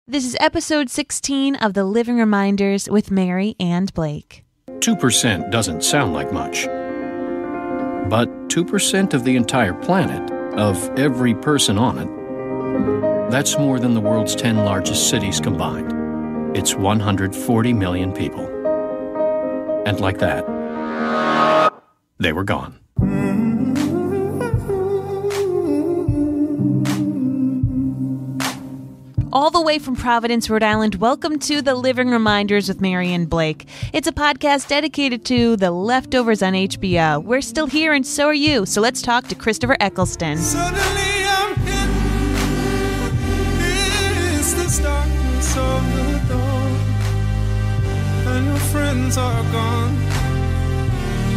This is episode 16 of The Living Reminders with Mary and Blake. 2% doesn't sound like much. But 2% of the entire planet, of every person on it, that's more than the world's 10 largest cities combined. It's 140 million people. And like that, they were gone. All the way from Providence, Rhode Island, welcome to The Living Reminders with Mary and Blake. It's a podcast dedicated to The Leftovers on HBO. We're still here and so are you, so let's talk to Christopher Eccleston. Suddenly I'm hidden. It's the darkness of the dawn, and your friends are gone,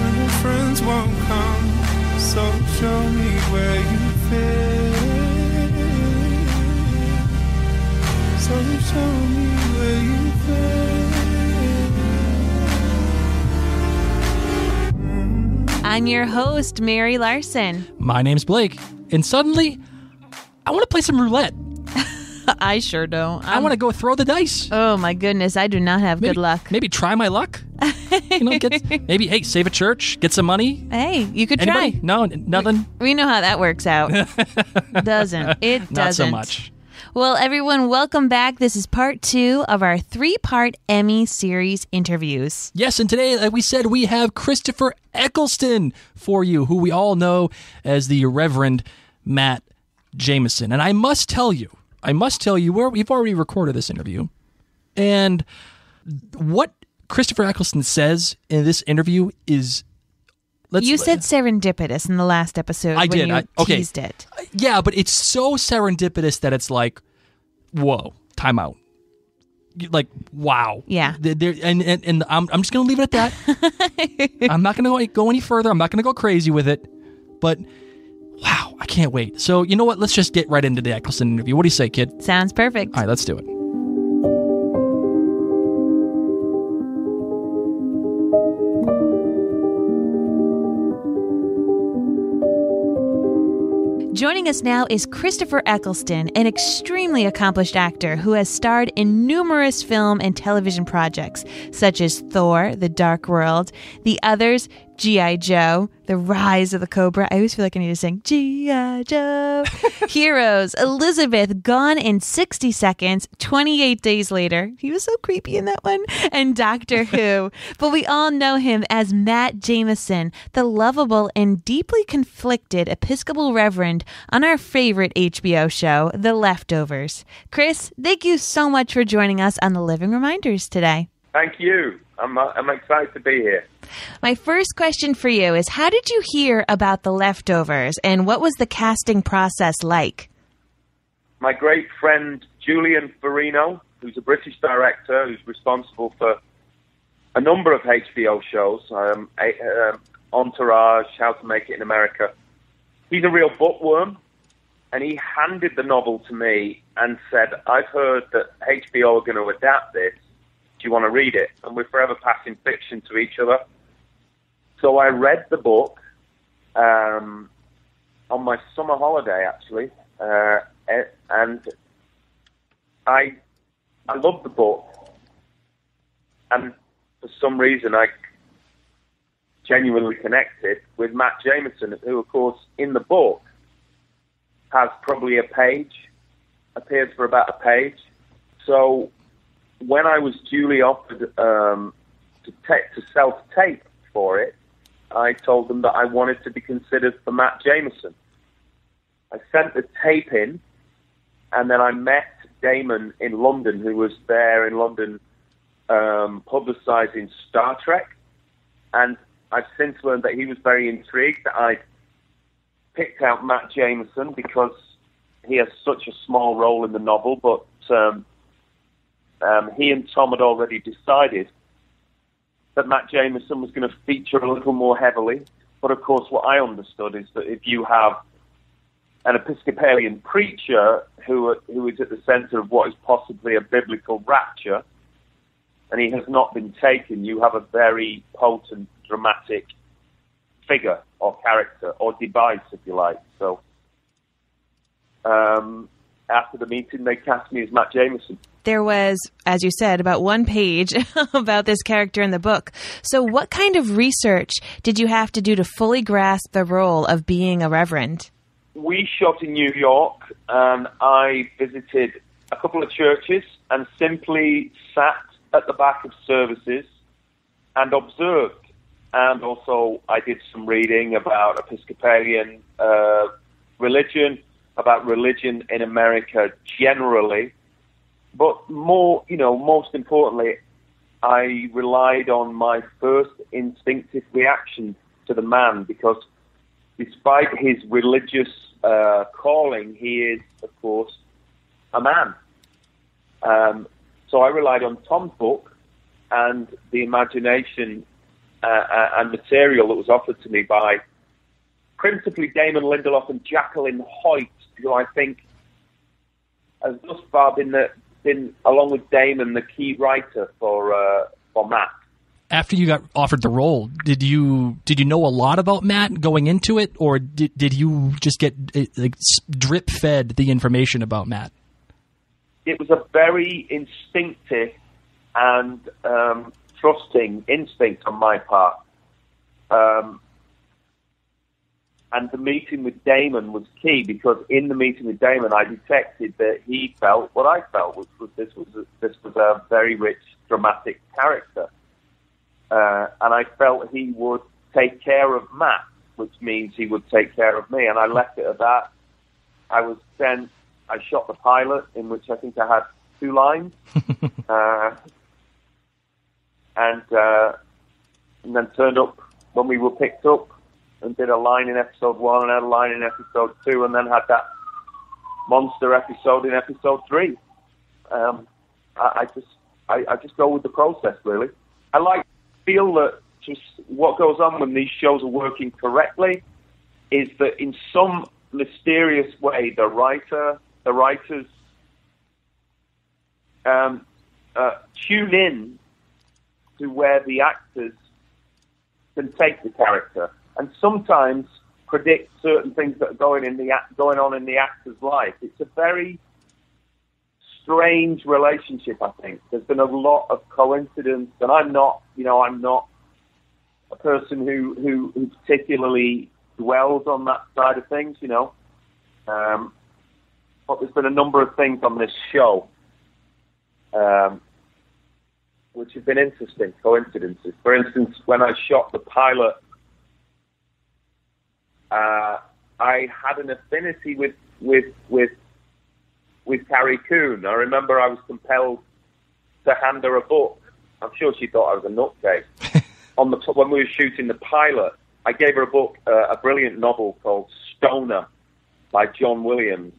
and your friends won't come. So show me where you fit. So show me where you fit. I'm your host, Mary Larson. My name's Blake, and suddenly, I want to play some roulette. I sure don't. I want to go throw the dice. Oh my goodness, I do not have good luck. Maybe try my luck. Maybe, hey, save a church, get some money. Hey, you could Anybody? try. No, nothing. We know how that works out. Doesn't. It doesn't. Not so much. Well, everyone, welcome back. This is part 2 of our 3-part Emmy Series interviews. Yes, and today, like we said, we have Christopher Eccleston for you, who we all know as the Reverend Matt Jamison. And I must tell you, we've already recorded this interview, and what Christopher Eccleston says in this interview is... You said serendipitous in the last episode. I did. You teased it. Yeah, but it's so serendipitous that it's like, whoa, time out. Like, wow. Yeah. And I'm just going to leave it at that. I'm not going to go any further. I'm not going to go crazy with it. But, wow, I can't wait. So, you know what? Let's just get right into the Eccleston interview. What do you say, kid? Sounds perfect. All right, let's do it. Joining us now is Christopher Eccleston, an extremely accomplished actor who has starred in numerous film and television projects, such as Thor, The Dark World, The Others, G.I. Joe, The Rise of the Cobra. I always feel like I need to sing G.I. Joe. Heroes, Elizabeth, Gone in 60 Seconds, 28 Days Later. He was so creepy in that one. And Doctor Who. But we all know him as Matt Jamison, the lovable and deeply conflicted Episcopal Reverend on our favorite HBO show, The Leftovers. Chris, thank you so much for joining us on The Living Reminders today. Thank you. I'm excited to be here. My first question for you is, how did you hear about The Leftovers, and what was the casting process like? My great friend Julian Farino, who's a British director who's responsible for a number of HBO shows, Entourage, How to Make It in America. He's a real bookworm, and he handed the novel to me and said, I've heard that HBO are going to adapt this. Do you want to read it? And we're forever passing fiction to each other. So I read the book on my summer holiday, actually, and I loved the book. And for some reason, I genuinely connected with Matt Jamison, who, of course, in the book has probably appears for about a page. So when I was duly offered to self-tape for it, I told them that I wanted to be considered for Matt Jamison. I sent the tape in, and then I met Damon in London, who was there in London publicising Star Trek, and I've since learned that he was very intrigued that I picked out Matt Jamison because he has such a small role in the novel, but he and Tom had already decided that Matt Jamison was going to feature a little more heavily. But of course, what I understood is that if you have an Episcopalian preacher who is at the center of what is possibly a biblical rapture, and he has not been taken, you have a very potent, dramatic figure or character or device, if you like. So, after the meeting, they cast me as Matt Jamison. There was, as you said, about one page about this character in the book. So what kind of research did you have to do to fully grasp the role of being a reverend? We shot in New York, and I visited a couple of churches and simply sat at the back of services and observed. And also I did some reading about Episcopalian religion, about religion in America generally. But most importantly, I relied on my first instinctive reaction to the man, because despite his religious calling, he is, of course, a man. So I relied on Tom's book and the imagination and material that was offered to me by principally Damon Lindelof and Jacqueline Hoyt, who I think has thus far been, along with Damon, the key writer for Matt. After you got offered the role, did you know a lot about Matt going into it, or did you just get drip fed the information about Matt? It was a very instinctive and trusting instinct on my part. And the meeting with Damon was key, because in the meeting with Damon, I detected that he felt what I felt, which was this was a very rich, dramatic character. And I felt he would take care of Matt, which means he would take care of me. And I left it at that. I shot the pilot, in which I think I had 2 lines. And then turned up when we were picked up and did a line in episode 1 and had a line in episode 2, and then had that monster episode in episode 3. I just go with the process, really. I feel that just what goes on when these shows are working correctly is that in some mysterious way, the writers tune in to where the actors can take the character, and sometimes predict certain things that are going on in the actor's life. It's a very strange relationship, I think. There's been a lot of coincidence, and I'm not a person who particularly dwells on that side of things, But there's been a number of things on this show which have been interesting coincidences. For instance, when I shot the pilot, I had an affinity with Carrie Coon. I remember I was compelled to hand her a book. I'm sure she thought I was a nutcase. When we were shooting the pilot, I gave her a book, a brilliant novel called Stoner by John Williams.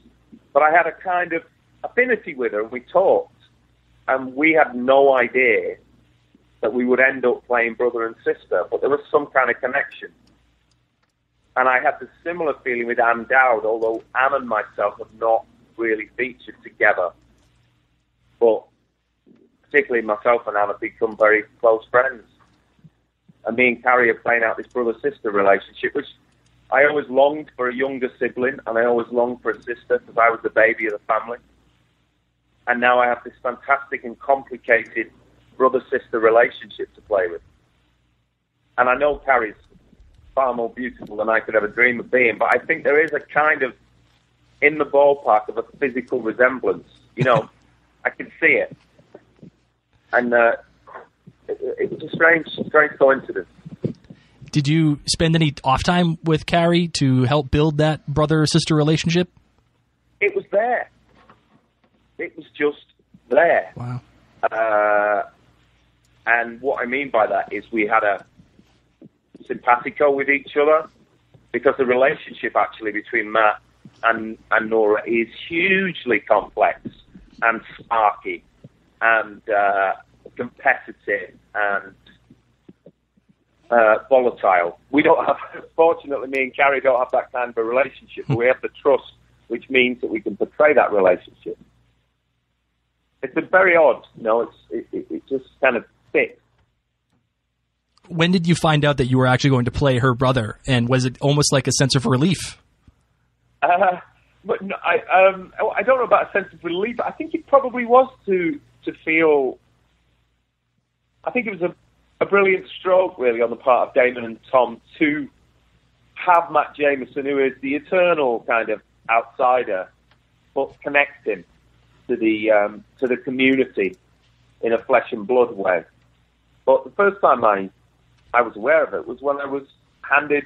But I had a kind of affinity with her, and we talked, and we had no idea that we would end up playing brother and sister, but there was some kind of connection. And I had the similar feeling with Ann Dowd, although Ann and myself have not really featured together. But particularly myself and Ann have become very close friends. And me and Carrie are playing out this brother-sister relationship, which I always longed for a younger sibling, and I always longed for a sister, because I was the baby of the family. And now I have this fantastic and complicated brother-sister relationship to play with. And I know Carrie's far more beautiful than I could ever dream of being, but I think there is a kind of, in the ballpark of a physical resemblance. I can see it. And it was a strange coincidence. Did you spend any off time with Carrie to help build that brother-sister relationship? It was there. It was just there. Wow. And what I mean by that is we had a simpatico with each other, because the relationship actually between Matt and Nora is hugely complex and sparky and competitive and volatile. We don't have, fortunately, me and Carrie don't have that kind of a relationship, but we have the trust, which means that we can portray that relationship. It's been very odd, it just kind of fits. When did you find out that you were actually going to play her brother, and was it almost like a sense of relief? But no, I don't know about a sense of relief. I think it probably was to feel. I think it was a brilliant stroke, really, on the part of Damon and Tom to have Matt Jamison, who is the eternal kind of outsider, but connect him to the community in a flesh and blood way. But the first time I was aware of it was when I was handed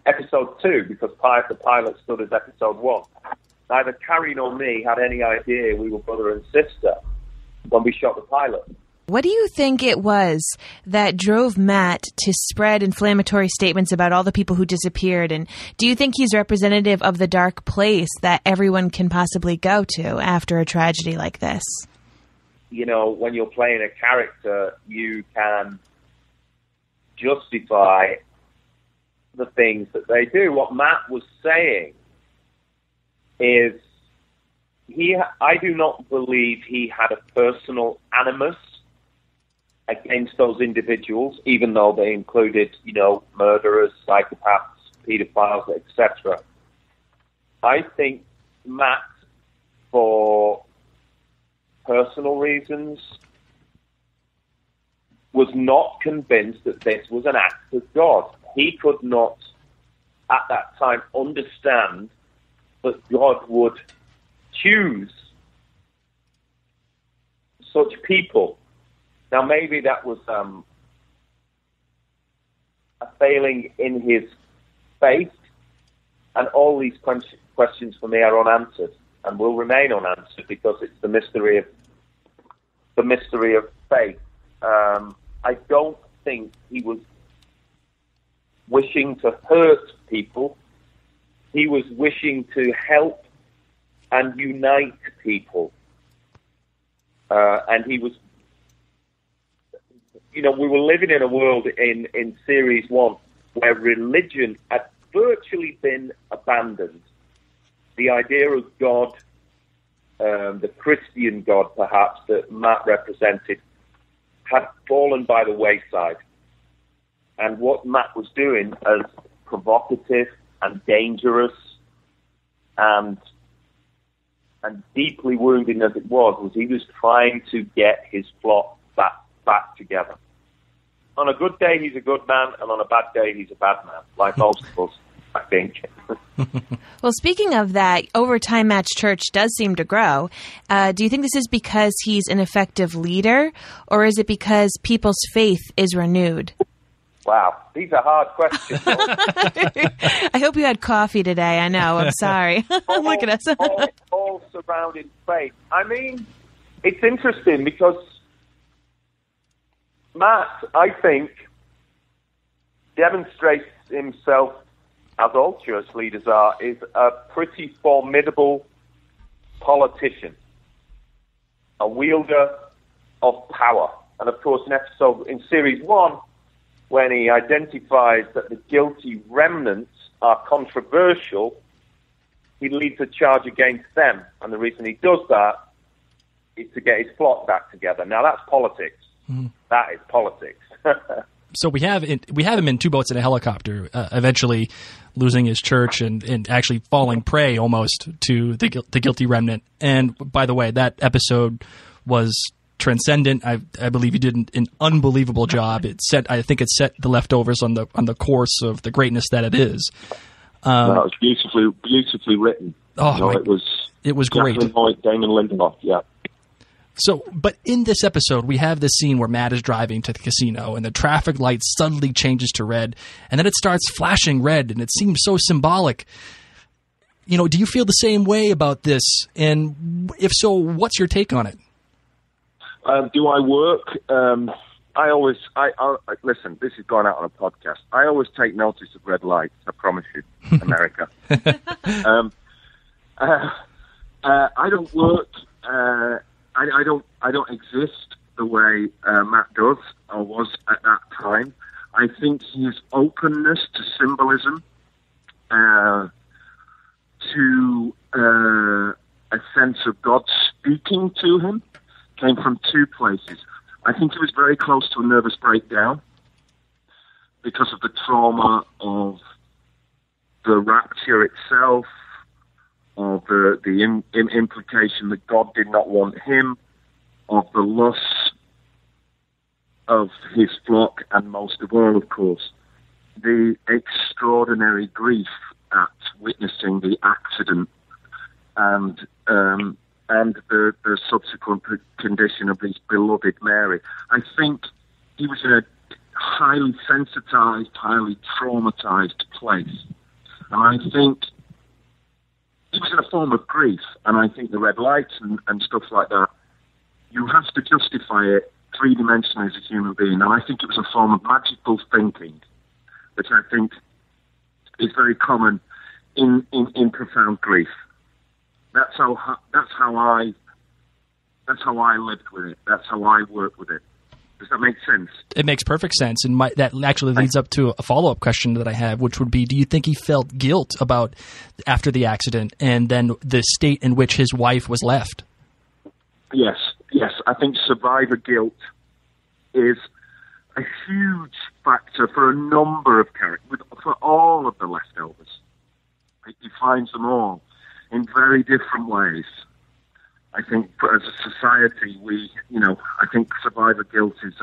episode 2, because the pilot stood as episode 1. Neither Carrie nor me had any idea we were brother and sister when we shot the pilot. What do you think it was that drove Matt to spread inflammatory statements about all the people who disappeared? And do you think he's representative of the dark place that everyone can possibly go to after a tragedy like this? You know, when you're playing a character, you can justify the things that they do. What Matt was saying is I do not believe he had a personal animus against those individuals, even though they included, you know, murderers, psychopaths, pedophiles, etc. I think Matt, for personal reasons, was not convinced that this was an act of God. He could not, at that time, understand that God would choose such people. Now, maybe that was a failing in his faith, and all these questions for me are unanswered and will remain unanswered because it's the mystery of faith. I don't think he was wishing to hurt people. He was wishing to help and unite people. And he was, you know, we were living in a world in Series 1 where religion had virtually been abandoned. The idea of God, the Christian God perhaps that Matt represented, had fallen by the wayside. And what Matt was doing, as provocative and dangerous and deeply wounding as it was he was trying to get his flock back together. On a good day, he's a good man, and on a bad day, he's a bad man, like most of us, I think. Well, speaking of that, over time, Matt's church does seem to grow. Do you think this is because he's an effective leader, or is it because people's faith is renewed? Wow, these are hard questions. I hope you had coffee today. I know. I'm sorry. Look at us. all surrounding faith. I mean, it's interesting because Matt, I think, demonstrates himself, as all church leaders are, is a pretty formidable politician, a wielder of power. And of course, in Series 1, when he identifies that the guilty remnants are controversial, he leads a charge against them. And the reason he does that is to get his flock back together. Now, that's politics. Mm-hmm. That is politics. So we have him in 2 boats in a helicopter, eventually losing his church and actually falling prey almost to the guilty remnant. And by the way, that episode was transcendent. I believe he did an unbelievable job. I think it set the Leftovers on the course of the greatness that it is. That was beautifully written. Oh, it was great. Damon Lindelof, yeah. So, but in this episode, we have this scene where Matt is driving to the casino, and the traffic light suddenly changes to red, and then it starts flashing red, and it seems so symbolic. You know, do you feel the same way about this? And if so, what's your take on it? Do I work? I listen, this is going out on a podcast. I always take notice of red lights, I promise you, America. I don't work, I don't exist the way Matt does, or was at that time. I think his openness to symbolism, to a sense of God speaking to him, came from 2 places. I think he was very close to a nervous breakdown because of the trauma of the rapture itself, of the implication that God did not want him, of the loss of his flock, and most of all, of course, the extraordinary grief at witnessing the accident and the subsequent condition of his beloved Mary. I think he was in a highly sensitized, highly traumatized place. And I think he was in a form of grief. And I think the red lights and stuff like that, you have to justify it three-dimensionally as a human being. And I think it was a form of magical thinking, which I think is very common in profound grief. That's how I lived with it. That's how I worked with it. Does that make sense? It makes perfect sense, and that actually leads up to a follow-up question that I have, which would be: do you think he felt guilt about after the accident and then the state in which his wife was left? Yes. I think survivor guilt is a huge factor for a number of characters, for all of the leftovers. It defines them all in very different ways. I think as a society, I think survivor guilt is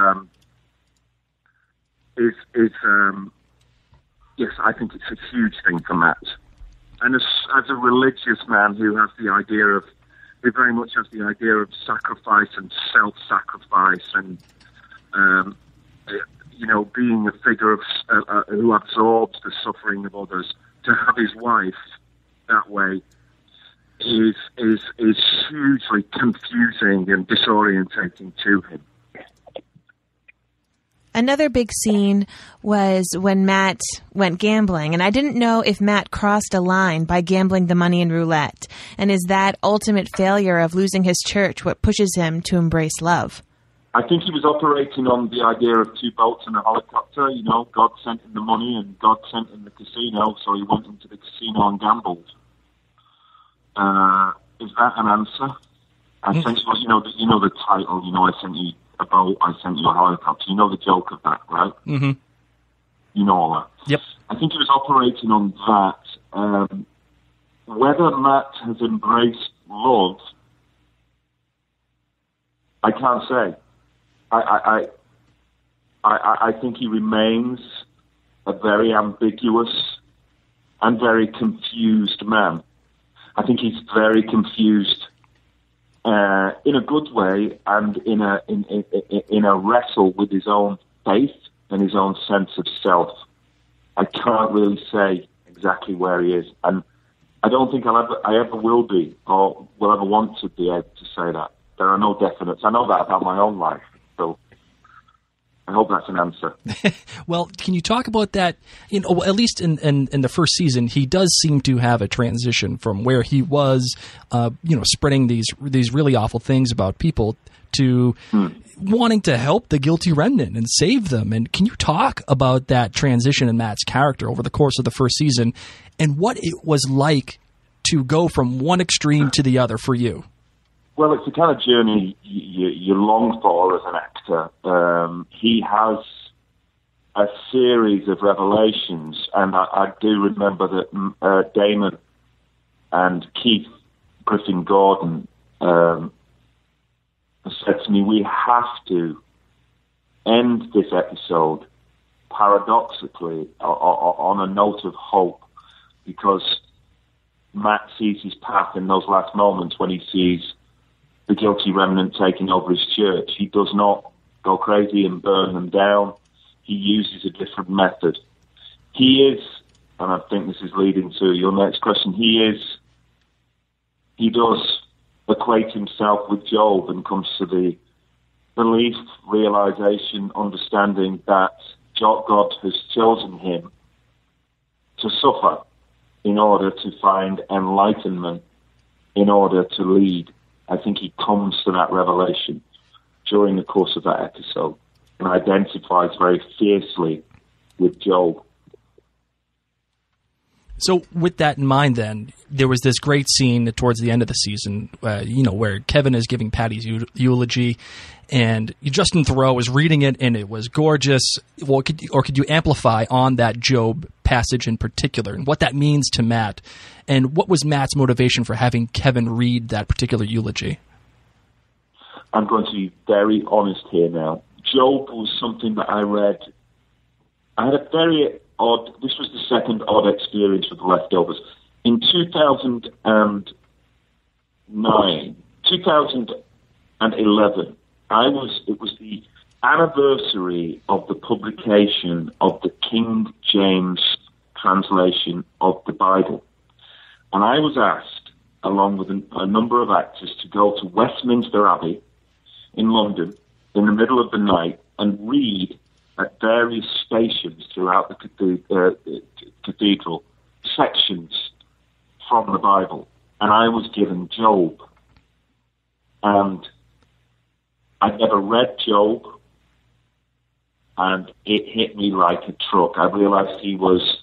yes, I think it's a huge thing for Matt. And as a religious man who very much has the idea of sacrifice and self-sacrifice and, being a figure of who absorbs the suffering of others, to have his wife that way is hugely confusing and disorientating to him. Another big scene was when Matt went gambling, and I didn't know if Matt crossed a line by gambling the money in roulette, and is that ultimate failure of losing his church what pushes him to embrace love? I think he was operating on the idea of two boats and a helicopter. God sent him the money and God sent him the casino, so he went into the casino and gambled. Is that an answer? I think, the title, I sent you a boat, I sent you a helicopter. You know the joke of that, right? Mm-hmm. You know all that. Yep. I think he was operating on that. Whether Matt has embraced love, I can't say. I think he remains a very ambiguous and very confused man. I think he's very confused in a good way and in a wrestle with his own faith and his own sense of self. I can't really say exactly where he is, and I don't think I ever will be or will ever want to be able to say that. There are no definites. I know that about my own life, so I hope that's an answer. Well, can you talk about that? At least in the first season, he does seem to have a transition from where he was, spreading these really awful things about people to wanting to help the guilty remnant and save them. And can you talk about that transition in Matt's character over the course of the first season and what it was like to go from one extreme to the other for you? Well, it's the kind of journey you long for as an actor. He has a series of revelations, and I do remember that Damon and Keith Griffin Gordon said to me, we have to end this episode paradoxically on a note of hope, because Matt sees his path in those last moments when he sees the guilty remnant taking over his church. He does not go crazy and burn them down. He uses a different method. He is, and I think this is leading to your next question, he does equate himself with Job and comes to the belief, realization, understanding that God has chosen him to suffer in order to find enlightenment, in order to lead. I think he comes to that revelation during the course of that episode and identifies very fiercely with Job. So with that in mind, then, there was this great scene towards the end of the season, where Kevin is giving Patti's eulogy, and Justin Theroux was reading it, and it was gorgeous. Well, could you amplify on that Job passage in particular, and what that means to Matt, and what was Matt's motivation for having Kevin read that particular eulogy? I'm going to be very honest here now. Job was something that I read. I had a very odd, this was the second odd experience with The Leftovers. In 2011, it was the anniversary of the publication of the King James translation of the Bible. And I was asked, along with a number of actors, to go to Westminster Abbey in London in the middle of the night and read at various stations throughout the cathedral sections from the Bible. And I was given Job. And I'd never read Job, and it hit me like a truck. I realized he was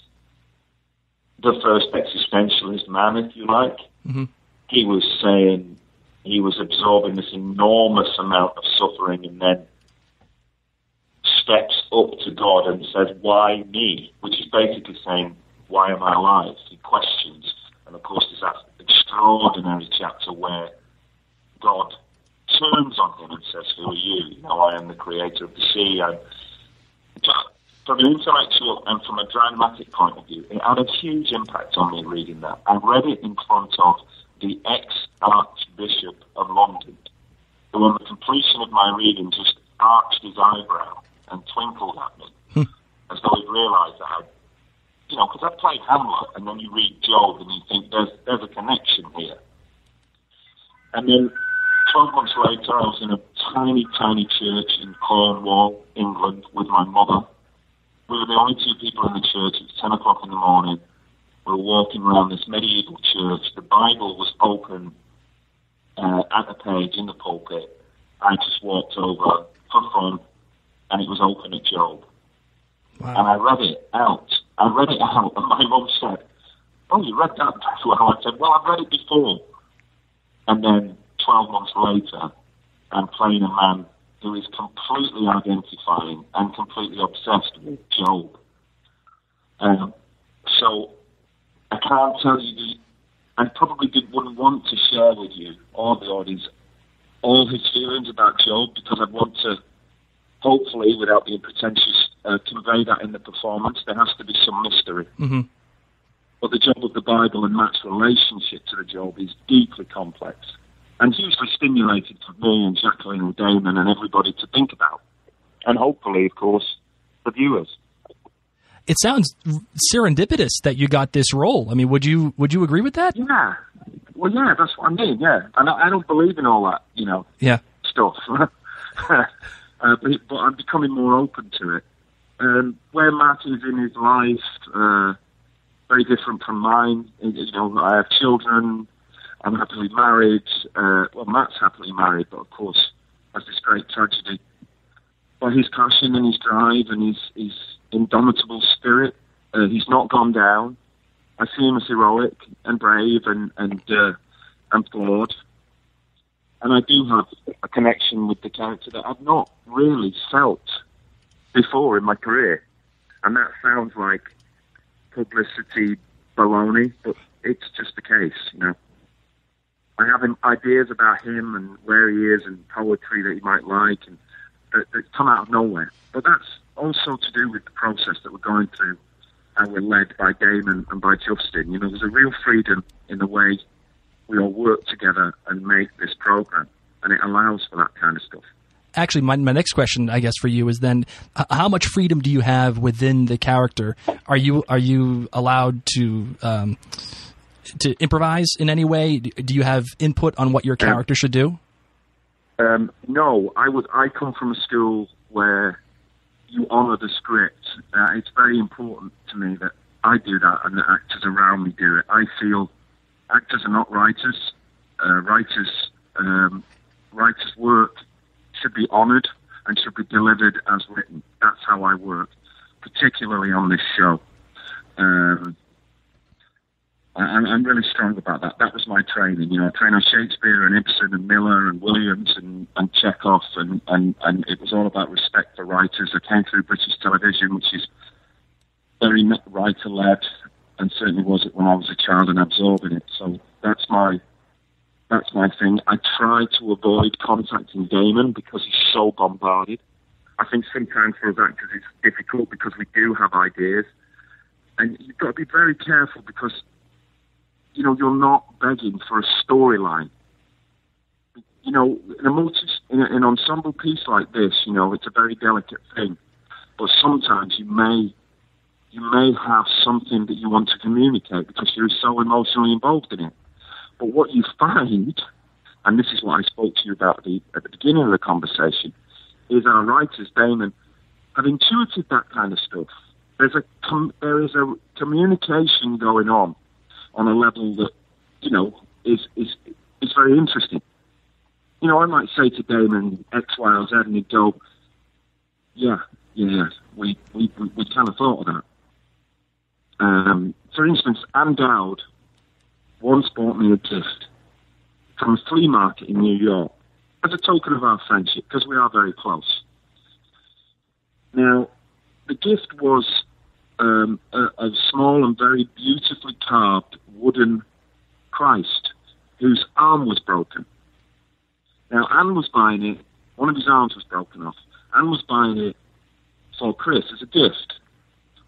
the first existentialist man, if you like. Mm-hmm. He was saying he was absorbing this enormous amount of suffering and then steps up to God and says, why me? Which is basically saying, why am I alive? He questions. And of course, there's that extraordinary chapter where God turns on him and says, who are you? I am the creator of the sea. From an intellectual and from a dramatic point of view, it had a huge impact on me reading that. I read it in front of the ex-Archbishop of London, who on the completion of my reading just arched his eyebrow and twinkled at me, as though he'd realised that I'd, because I played Hamlet, and then you read Job and you think there's a connection here. And then 12 months later, I was in a tiny, tiny church in Cornwall, England, with my mother. We were the only two people in the church. It was 10 o'clock in the morning. We were walking around this medieval church. The Bible was open at the page in the pulpit. I just walked over for fun, and it was open at Job. Wow. And I read it out, and my mum said, oh, you read that before? I said, well, I've read it before. And then 12 months later, I'm playing a man who is completely identifying and completely obsessed with Job. So I can't tell you, I probably wouldn't want to share with you or the audience all his feelings about Job, because I'd want to, hopefully, without being pretentious, convey that in the performance. There has to be some mystery. Mm-hmm. But the Job of the Bible and Matt's relationship to the Job is deeply complex and hugely stimulating for me and Jacqueline and Damon and everybody to think about. And hopefully, of course, the viewers. It sounds serendipitous that you got this role. I mean, would you agree with that? Yeah. Well, yeah, that's what I mean, yeah. And I don't believe in all that, stuff. But I'm becoming more open to it. Where Matt is in his life, very different from mine. I have children. I'm happily married. Matt's happily married, but of course, has this great tragedy. But his passion and his drive and his indomitable spirit, he's not gone down. I see him as heroic and brave and flawed. And I do have a connection with the character that I've not really felt before in my career. And that sounds like publicity baloney, but it's just the case, I have ideas about him and where he is and poetry that he might like and that come out of nowhere. But that's also to do with the process that we're going through, and we're led by Damon and by Justin. There's a real freedom in the way we all work together and make this program, and it allows for that kind of stuff. Actually, my next question, I guess, for you is then, how much freedom do you have within the character? Are you allowed to improvise in any way? Do you have input on what your character should do? No, I come from a school where you honour the script. It's very important to me that I do that and the actors around me do it. I feel actors are not writers. Writers' work should be honoured and should be delivered as written. That's how I work, particularly on this show. my training. I trained on Shakespeare and Ibsen and Miller and Williams and Chekhov, and it was all about respect for writers. I came through British television, which is very writer-led, and certainly was it when I was a child and absorbing it. So that's my thing. I try to avoid contacting Damon because he's so bombarded. I think sometimes for us actors it's difficult because we do have ideas, and you've got to be very careful because you're not begging for a storyline. In an ensemble piece like this, it's a very delicate thing, but sometimes you may have something that you want to communicate because you're so emotionally involved in it. But what you find, and this is what I spoke to you about at the beginning of the conversation, is our writers, Damon, have intuited that kind of stuff. There is a communication going on a level that, is very interesting. I might say to Damon X, Y, or Z, and he'd go, yeah, we kind of thought of that. For instance, Ann Dowd once bought me a gift from a flea market in New York as a token of our friendship, because we are very close. Now, the gift was a small and very beautifully carved wooden Christ whose arm was broken. Now, Anne was buying it, one of his arms was broken off. Anne was buying it for Chris as a gift.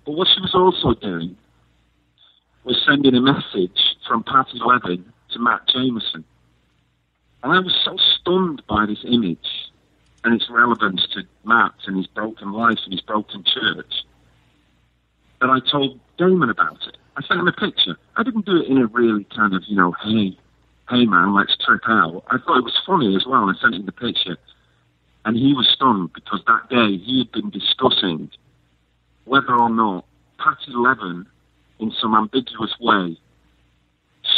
But what she was also doing was sending a message from Patti Levin to Matt Jamison. And I was so stunned by this image and its relevance to Matt and his broken life and his broken church that I told Damon about it. I sent him a picture. I didn't do it in a really kind of, hey man, let's trip out. I thought it was funny as well. I sent him the picture. And he was stunned because that day he had been discussing whether or not Patti Levin, in some ambiguous way,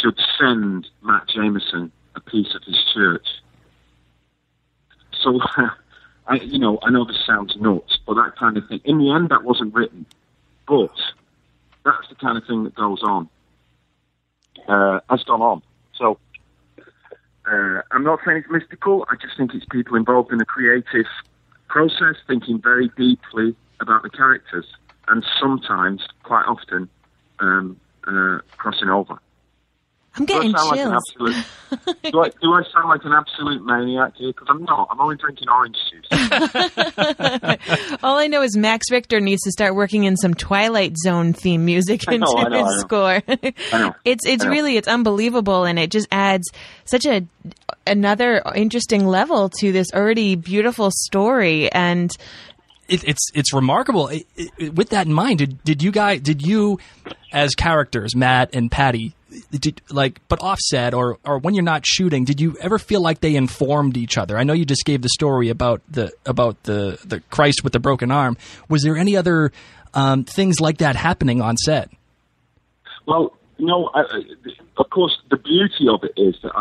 should send Matt Jamison a piece of his church. So, I know this sounds nuts, but that kind of thing. In the end, that wasn't written, but that's the kind of thing that goes on, has gone on. So, I'm not saying it's mystical. I just think it's people involved in a creative process, thinking very deeply about the characters, and sometimes, quite often, crossing over. I'm getting chills. Do I sound like an absolute maniac here? Because I'm not. I'm only drinking orange juice. All I know is Max Richter needs to start working in some Twilight Zone theme music into his score. I know. It's unbelievable, and it just adds such another interesting level to this already beautiful story. And it's remarkable. With that in mind, did you as characters, Matt and Patti, but offset or when you're not shooting, did you ever feel like they informed each other? I know you just gave the story about the Christ with the broken arm. Was there any other things like that happening on set? Well, of course, the beauty of it is that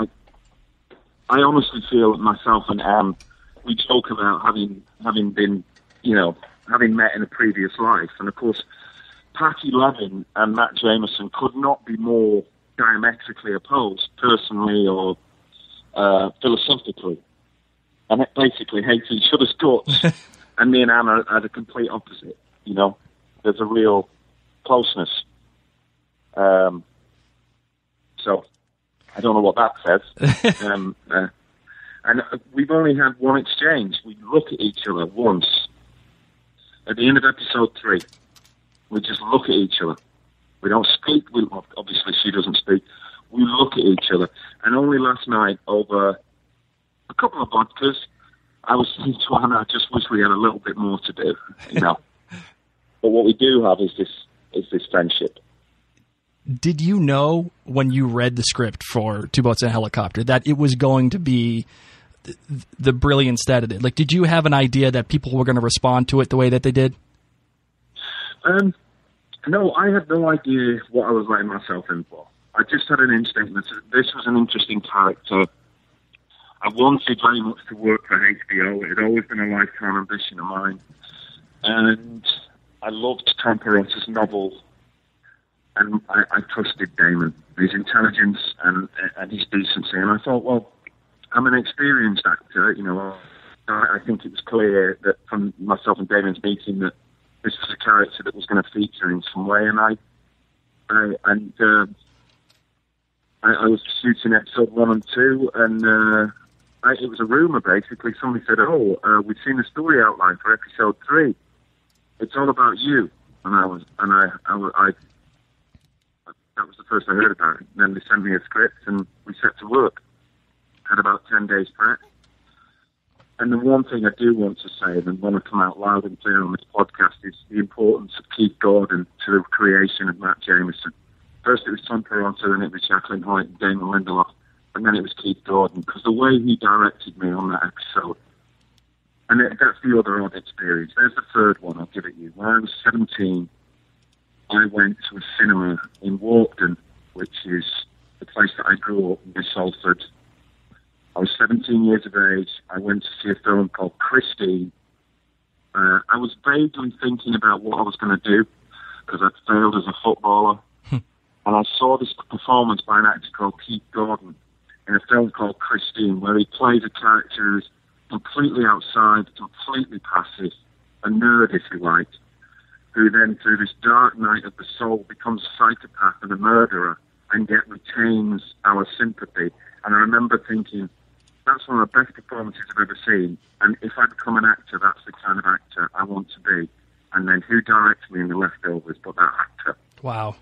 I honestly feel that myself and Anne, we joke about having been, having met in a previous life. And of course, Patti Levin and Matt Jamison could not be more diametrically opposed, personally or philosophically. And it basically hates each other's guts. And me and Anne are the complete opposite, There's a real closeness. So, I don't know what that says. And we've only had one exchange. We look at each other once. At the end of episode 3, we just look at each other. We don't speak. Obviously, she doesn't speak. We look at each other. And only last night, over a couple of vodkas, I was saying to Anna, I just wish we had a little bit more to do, But what we do have is this friendship. Did you know when you read the script for Two Boats and a Helicopter that it was going to be the brilliance that it did? Like, did you have an idea that people were going to respond to it the way that they did? No, I had no idea what I was letting myself in for. I just had an instinct that this was an interesting character. I wanted very much to work for HBO. It had always been a lifetime ambition of mine. And I loved Tom Perotta's novel And I trusted Damon, his intelligence and his decency. And I thought, well, I'm an experienced actor, you know. I think it was clear that from myself and Damon's meeting that this was a character that was going to feature in some way. And I was shooting episode 1 and 2, and it was a rumor basically. Somebody said, we've seen the story outline for episode 3. It's all about you. And that was the first I heard about it. And then they sent me a script and we set to work. Had about 10 days prep. And the one thing I do want to say, and want to come out loud and clear on this podcast, is the importance of Keith Gordon to the creation of Matt Jamison. First it was Tom Perotta, then it was Jacqueline Hoyt and Damon Lindelof, and then it was Keith Gordon, because the way he directed me on that episode, and that's the other odd experience. There's the third one I'll give it you. When I was 17, I went to a cinema in Walkden, which is the place that I grew up in Salford. I was 17 years of age. I went to see a film called Christine. I was vaguely thinking about what I was going to do, because I'd failed as a footballer. And I saw this performance by an actor called Keith Gordon in a film called Christine, where he plays a character who's completely outside, completely passive, a nerd, if you like, who then, through this dark night of the soul, becomes a psychopath and a murderer, and yet retains our sympathy. And I remember thinking, that's one of the best performances I've ever seen, and if I become an actor, that's the kind of actor I want to be. And then who directs me in The Leftovers but that actor? Wow.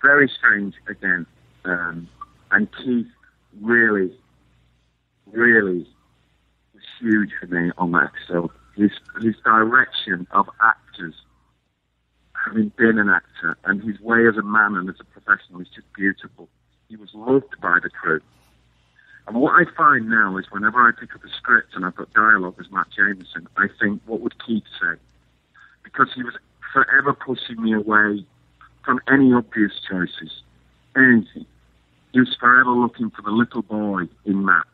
Very strange, again. And Keith really, really was huge for me on that episode. His direction of actors, having been an actor, and his way as a man and as a professional is just beautiful. He was loved by the crew. And what I find now is whenever I pick up a script and I've got dialogue as Matt Jamison, I think, what would Keith say? Because he was forever pushing me away from any obvious choices, anything. He was forever looking for the little boy in Matt,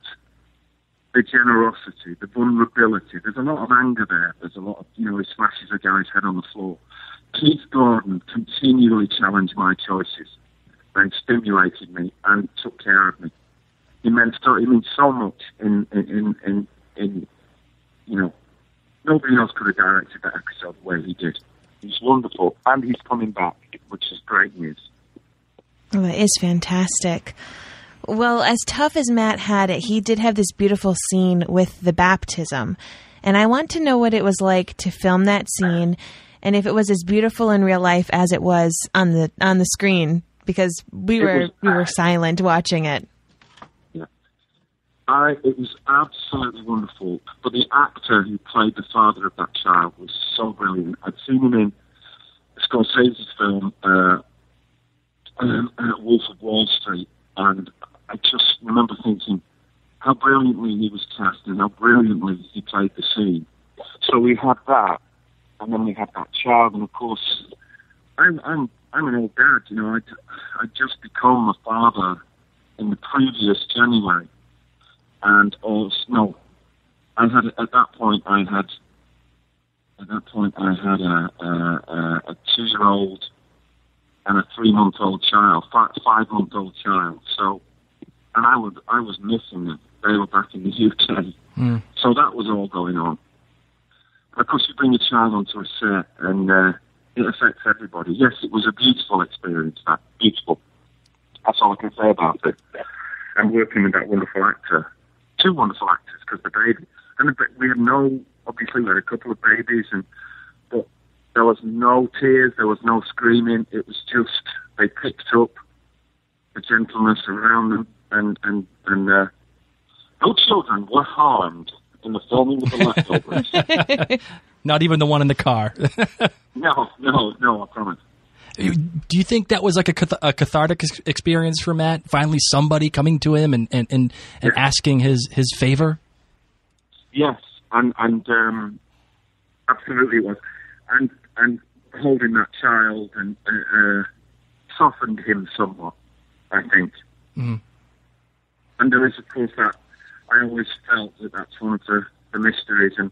the generosity, the vulnerability. There's a lot of anger there. There's a lot of, he smashes a guy's head on the floor. Keith Gordon continually challenged my choices and stimulated me and took care of me. He meant so much in nobody else could have directed that episode the way he did. He's wonderful, and he's coming back, which is great news. Oh, that is fantastic. Well, as tough as Matt had it, he did have this beautiful scene with the baptism. And I want to know what it was like to film that scene, and if it was as beautiful in real life as it was on the screen, because we were silent watching it. It was absolutely wonderful. But the actor who played the father of that child was so brilliant. I'd seen him in Scorsese's film, Wolf of Wall Street, and I just remember thinking how brilliantly he was cast and how brilliantly he played the scene. So we had that, and then we had that child, and of course, I'm an old dad. I'd just become a father in the previous January. And also, I had at that point I had a 2-year-old and a 3-month-old child, 5-month-old child. So, and I was missing them. They were back in the UK, so that was all going on. Of course, you bring a child onto a set, and it affects everybody. Yes, it was a beautiful experience. Beautiful. That's all I can say about it. And working with that wonderful actor. 2 wonderful actors, because the baby, and we had obviously we had a couple of babies, but there was no tears, there was no screaming. It was just, they picked up the gentleness around them, and no children were harmed in the filming of The Leftovers. Not even the one in the car. No, I promise. Do you think that was like a cathartic experience for Matt? Finally, somebody coming to him and asking his favor. Yes, and absolutely it was, and holding that child and softened him somewhat, I think. Mm-hmm. And there is, of course, that I always felt that's one of the mysteries and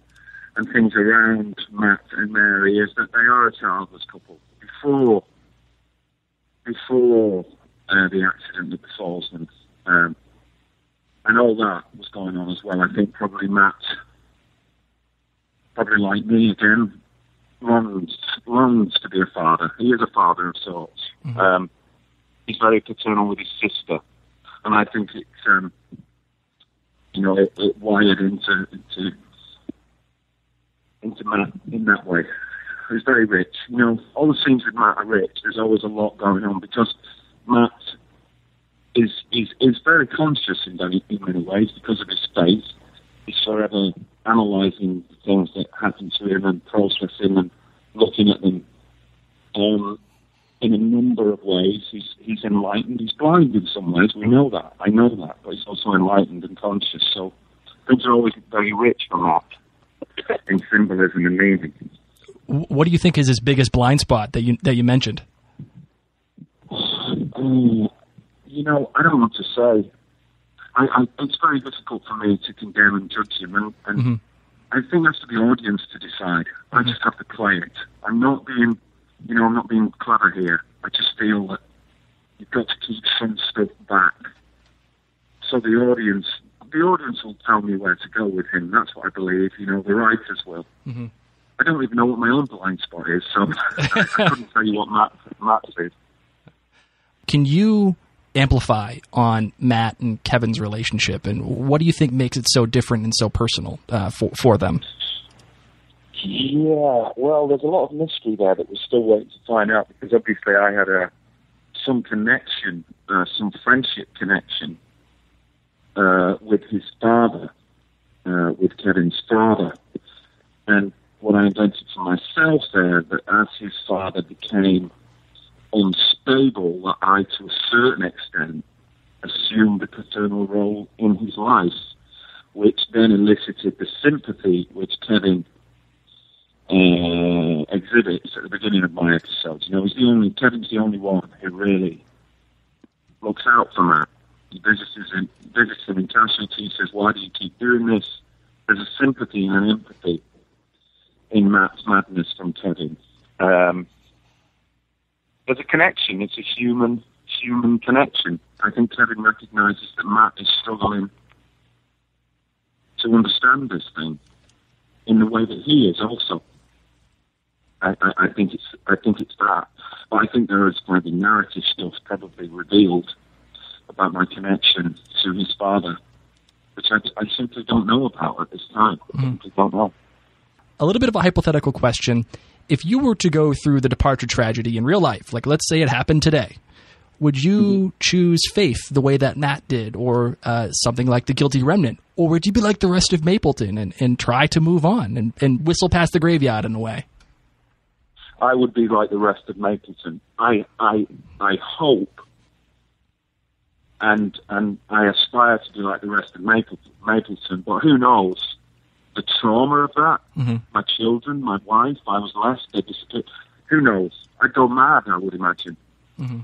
things around Matt and Mary is that they are a childless couple. before the accident that befalls them. And all that was going on as well. I think probably Matt, probably like me again, longs to be a father. He is a father of sorts. Mm-hmm. He's very paternal with his sister, and I think it's it wired into Matt in that way. He's very rich. All the scenes with Matt are rich. There's always a lot going on because Matt is very conscious in many ways because of his faith. He's forever analysing the things that happen to him and processing and looking at them. In a number of ways, he's enlightened. He's blind in some ways. We know that. I know that. But he's also enlightened and conscious. So things are always very rich for Matt in symbolism and meaning. What do you think is his biggest blind spot that you mentioned? I don't know what to say. It's very difficult for me to condemn and judge him, and mm-hmm. I think that's for the audience to decide. Mm-hmm. I just have to play it. I'm not being clever here. I just feel that you've got to keep some stuff back, so the audience will tell me where to go with him. That's what I believe. The writers will. Mm-hmm. I don't even know what my own blind spot is, so I couldn't tell you what Matt said. Can you amplify on Matt and Kevin's relationship, and what do you think makes it so different and so personal for them? Yeah, well, there's a lot of mystery there that we're still waiting to find out, because obviously I had some connection, some friendship connection with his father, with Kevin's father, and what I invented for myself there, that as his father became unstable, that I, to a certain extent, assumed the paternal role in his life, which then elicited the sympathy which Kevin exhibits at the beginning of my episodes. Kevin's the only one who really looks out for Matt. He visits him in casualty. He says, "Why do you keep doing this?" There's a sympathy and an empathy in Matt's madness from Kevin. There's a connection. It's a human connection. I think Kevin recognises that Matt is struggling to understand this thing in the way that he is also. I think it's that. But I think there is going to be narrative stuff probably revealed about my connection to his father, which I simply don't know about at this time. I simply don't know. A little bit of a hypothetical question. If you were to go through the departure tragedy in real life, like let's say it happened today, would you choose faith the way that Matt did, or something like The Guilty Remnant? Or would you be like the rest of Mapleton and try to move on and whistle past the graveyard in a way? I would be like the rest of Mapleton. I hope and I aspire to be like the rest of Mapleton, but who knows? The trauma of that, my children, my wife, I was left, they disappeared. Who knows? I'd go mad, I would imagine. Mm-hmm.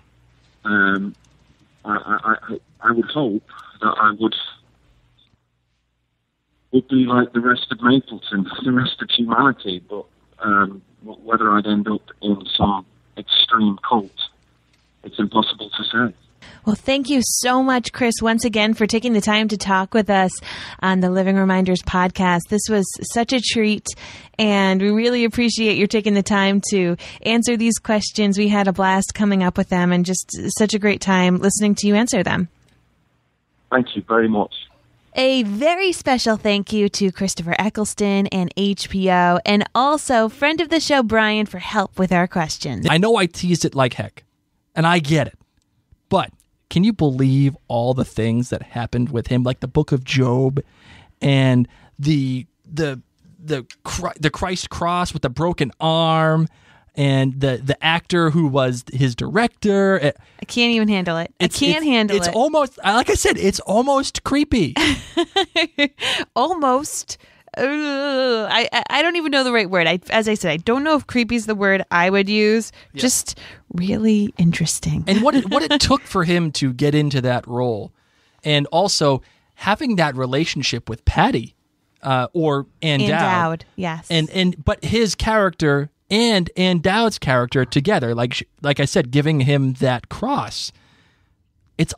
I would hope that I would be like the rest of Mapleton, the rest of humanity, but whether I'd end up in some extreme cult, it's impossible to say. Well, thank you so much, Chris, once again for taking the time to talk with us on the Living Reminders podcast. This was such a treat, and we really appreciate you taking the time to answer these questions. We had a blast coming up with them, and just such a great time listening to you answer them. Thank you very much. A very special thank you to Christopher Eccleston and HBO, and also friend of the show, Brian, for help with our questions. I know I teased it like heck, and I get it, but can you believe all the things that happened with him, like the Book of Job and the Christ cross with the broken arm, and the actor who was his director? I can't even handle it. I can't handle it. It's almost, like I said, it's almost creepy. Almost. I don't even know the right word. As I said, I don't know if creepy is the word I would use. Yeah. Just really interesting. And what it took for him to get into that role, and also having that relationship with Patti, and Dowd. Yes. But his character and Dowd's character together, like I said, giving him that cross. It's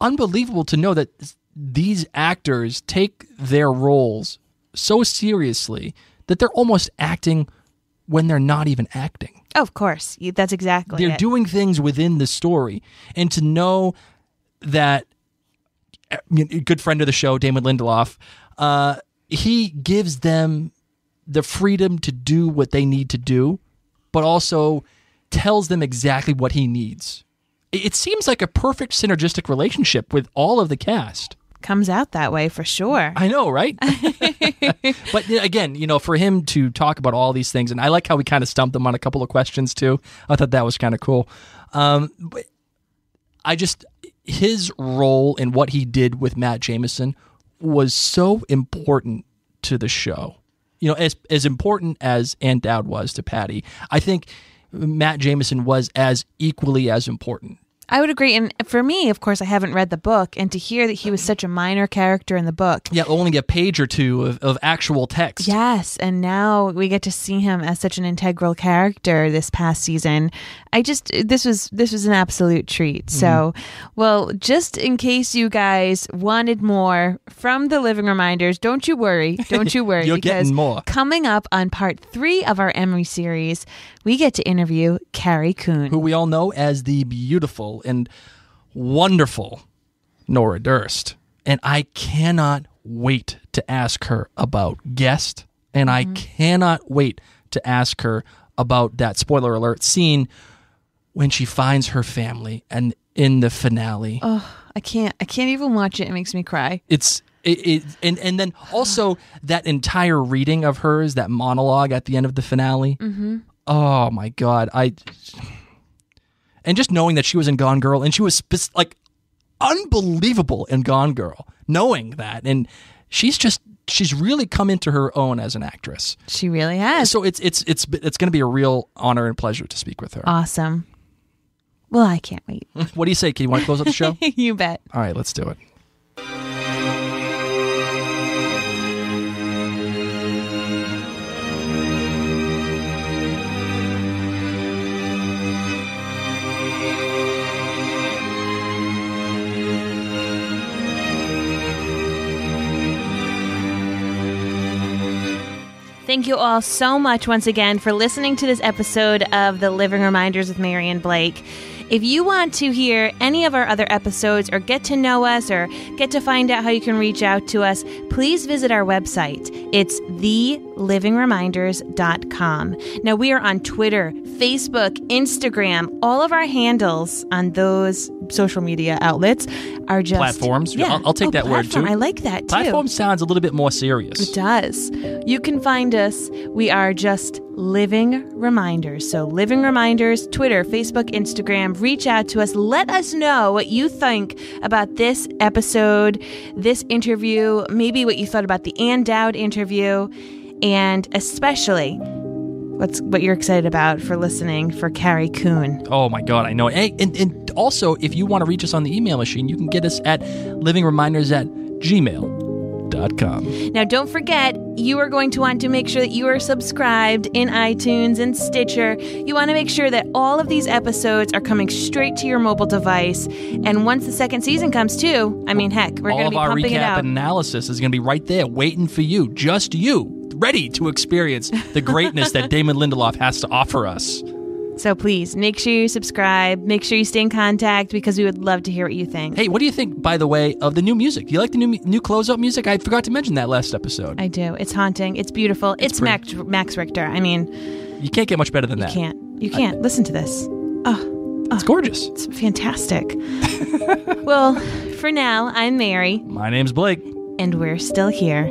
unbelievable to know that these actors take their roles so seriously that they're almost acting when they're not even acting. Oh, of course. That's exactly They're it. doing things within the story. And to know that a good friend of the show, Damon Lindelof, he gives them the freedom to do what they need to do, but also tells them exactly what he needs. It seems like a perfect synergistic relationship with all of the cast. Comes out that way for sure. I know, right? But again, for him to talk about all these things, and I like how we kind of stumped him on a couple of questions too. I thought that was kind of cool. But his role in what he did with Matt Jamison was so important to the show. As important as Aunt Dowd was to Patti, I think Matt Jamison was as equally as important. I would agree. And for me, of course, I haven't read the book. And to hear that he was such a minor character in the book. Yeah, only a page or two of actual text. Yes. And now we get to see him as such an integral character this past season. This was an absolute treat. So, well, just in case you guys wanted more from the Living Reminders, don't you worry. You're getting more. Coming up on part 3 of our Emmy series, we get to interview Carrie Coon, who we all know as the beautiful and wonderful Nora Durst. And I cannot wait to ask her about Guest, and I cannot wait to ask her about that, spoiler alert, scene when she finds her family and in the finale. Oh, I can't even watch it. It makes me cry. And then also that entire reading of hers, that monologue at the end of the finale. Mm-hmm. Oh my God. And just knowing that she was in Gone Girl, and she was unbelievable in Gone Girl, knowing that. And she's really come into her own as an actress. She really has. So it's going to be a real honor and pleasure to speak with her. Awesome. Well, I can't wait. What do you say? Can you want to close out the show? You bet. All right, let's do it. Thank you all so much once again for listening to this episode of The Living Reminders with Mary and Blake. If you want to hear any of our other episodes or get to know us or get to find out how you can reach out to us, please visit our website. It's thelivingreminders.com. Now, we are on Twitter, Facebook, Instagram. All of our handles on those social media outlets are just... Platforms? Yeah. I'll take that platform. word, too. I like that, too. Platform sounds a little bit more serious. It does. You can find us. We are just Living Reminders. So Living Reminders, Twitter, Facebook, Instagram. Reach out to us. Let us know what you think about this episode, this interview, maybe what you thought about the Ann Dowd interview, and especially what you're excited about for listening for Carrie Coon. Oh my God, I know. And also, if you want to reach us on the email machine, you can get us at livingreminders@gmail.com. Now, don't forget, you are going to want to make sure that you are subscribed in iTunes and Stitcher. You want to make sure that all of these episodes are coming straight to your mobile device. And once the second season comes too, I mean, heck, we're going to be pumping it out. All of our recap and analysis is going to be right there, waiting for you, just you, ready to experience the greatness that Damon Lindelof has to offer us. So please, make sure you subscribe. Make sure you stay in contact because we would love to hear what you think. Hey, what do you think, by the way, of the new music? Do you like the new close-up music? I forgot to mention that last episode. I do. It's haunting. It's beautiful. It's Max Richter. I mean... You can't get much better than that. You can't. Listen to this. It's gorgeous. It's fantastic. Well, for now, I'm Mary. My name's Blake. And we're still here.